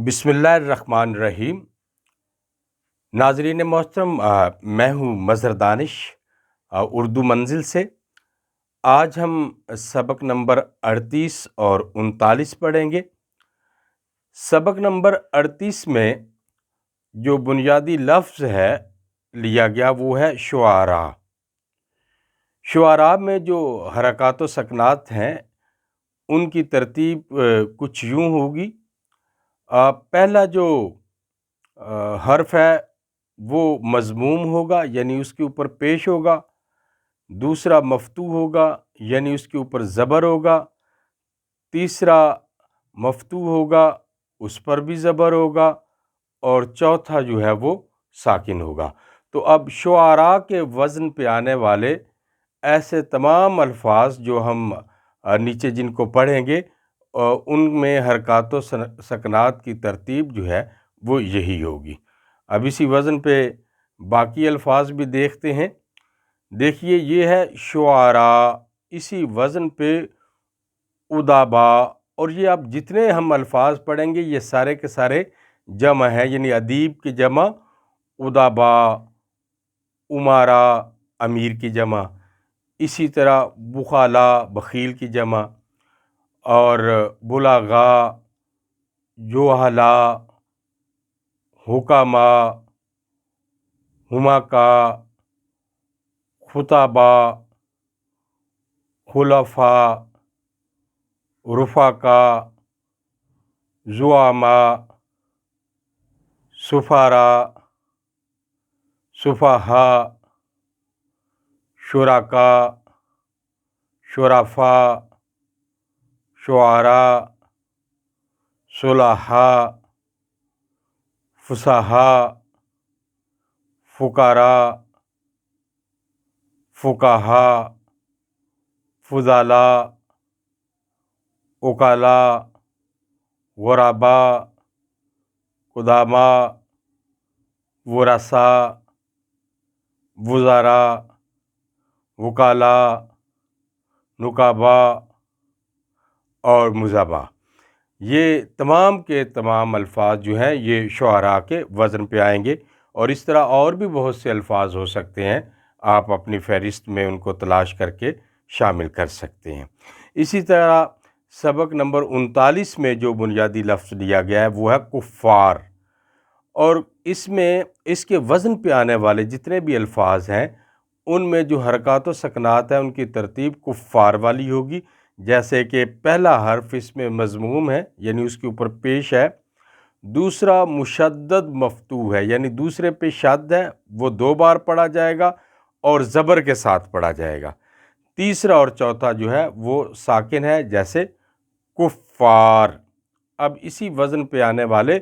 بسم اللہ الرحمن الرحیم۔ ناظرین محترم، میں ہوں مظہر دانش اردو منزل سے۔ آج ہم سبق نمبر 38 اور 39 پڑھیں گے۔ سبق نمبر 38 میں جو بنیادی لفظ ہے لیا گیا وہ ہے شعراء۔ شعراء میں جو حرکات و سکنات ہیں ان کی ترتیب کچھ یوں ہوگی۔ پہلا جو حرف ہے وہ مضموم ہوگا، یعنی اس کے اوپر پیش ہوگا۔ دوسرا مفتوح ہوگا، یعنی اس کے اوپر زبر ہوگا۔ تیسرا مفتوح ہوگا، اس پر بھی زبر ہوگا۔ اور چوتھا جو ہے وہ ساکن ہوگا۔ تو اب شعراء کے وزن پہ آنے والے ایسے تمام الفاظ جو ہم نیچے جن کو پڑھیں گے ان میں حرکات و سکنات کی ترتیب جو ہے وہ یہی ہوگی۔ اب اسی وزن پہ باقی الفاظ بھی دیکھتے ہیں۔ دیکھیے، یہ ہے شعراء، اسی وزن پہ ادبا، اور یہ اب جتنے ہم الفاظ پڑھیں گے یہ سارے کے سارے جمع ہیں، یعنی ادیب کی جمع ادبا، امارا امیر کی جمع، اسی طرح بخلا بخیل کی جمع، اور بلغاء جوہلا حکما حمقا خطبا خلفاء رفقا زعماء سفراء سفہاء شرکاء شرفاء شعراء صلحاء فصحاء فقراء فقہاء فضلاء عقلاء غرباء قدماء ورثاء وزراء وکلاء نقباء اور مزباء۔ یہ تمام کے تمام الفاظ جو ہیں یہ شعراء کے وزن پہ آئیں گے، اور اس طرح اور بھی بہت سے الفاظ ہو سکتے ہیں، آپ اپنی فہرست میں ان کو تلاش کر کے شامل کر سکتے ہیں۔ اسی طرح سبق نمبر 39 میں جو بنیادی لفظ لیا گیا ہے وہ ہے کفار، اور اس میں اس کے وزن پہ آنے والے جتنے بھی الفاظ ہیں ان میں جو حرکات و سکنات ہیں ان کی ترتیب کفار والی ہوگی۔ جیسے کہ پہلا حرف اس میں مضموم ہے، یعنی اس کے اوپر پیش ہے۔ دوسرا مشدد مفتوح ہے، یعنی دوسرے پہ شد ہے، وہ 2 بار پڑھا جائے گا اور زبر کے ساتھ پڑھا جائے گا۔ تیسرا اور چوتھا جو ہے وہ ساکن ہے، جیسے کفار۔ اب اسی وزن پہ آنے والے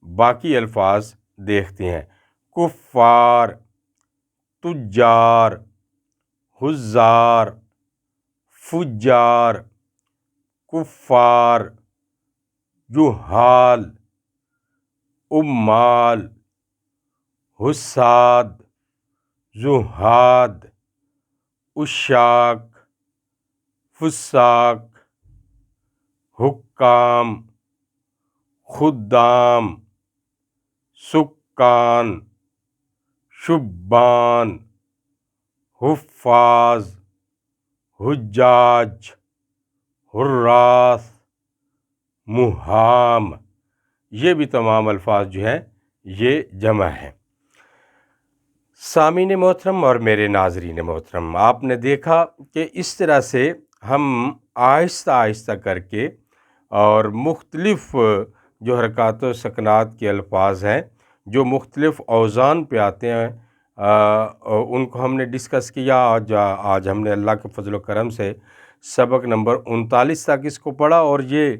باقی الفاظ دیکھتے ہیں۔ کفار، تجار، حزار، فجار، کفار، جہال، عمال، حساد، زہاد، عشاق، فساق، حکام، خدام، سکان، شبان، حفاظ، حجاج، حراث، مہام۔ یہ بھی تمام الفاظ جو ہیں یہ جمع ہیں۔ سامعین محترم اور میرے ناظرین محترم، آپ نے دیکھا کہ اس طرح سے ہم آہستہ آہستہ کر کے اور مختلف جو حرکات و سکنات کے الفاظ ہیں جو مختلف اوزان پہ آتے ہیں ان کو ہم نے ڈسکس کیا۔ آج ہم نے اللہ کے فضل و کرم سے سبق نمبر 39 تک اس کو پڑھا، اور یہ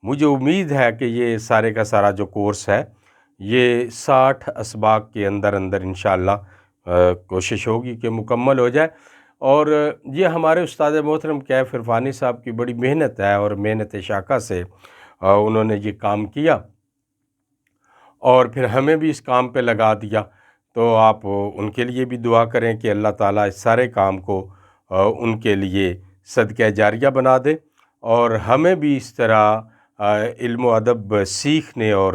مجھے امید ہے کہ یہ سارے کا سارا جو کورس ہے یہ 60 اسباق کے اندر انشاءاللہ کوشش ہوگی کہ مکمل ہو جائے۔ اور یہ ہمارے استاد محترم کیف عرفانی صاحب کی بڑی محنت ہے، اور محنت شاقہ سے انہوں نے یہ کام کیا اور پھر ہمیں بھی اس کام پہ لگا دیا۔ تو آپ ان کے لیے بھی دعا کریں کہ اللہ تعالیٰ اس سارے کام کو ان کے لیے صدقہ جاریہ بنا دے، اور ہمیں بھی اس طرح علم و ادب سیکھنے اور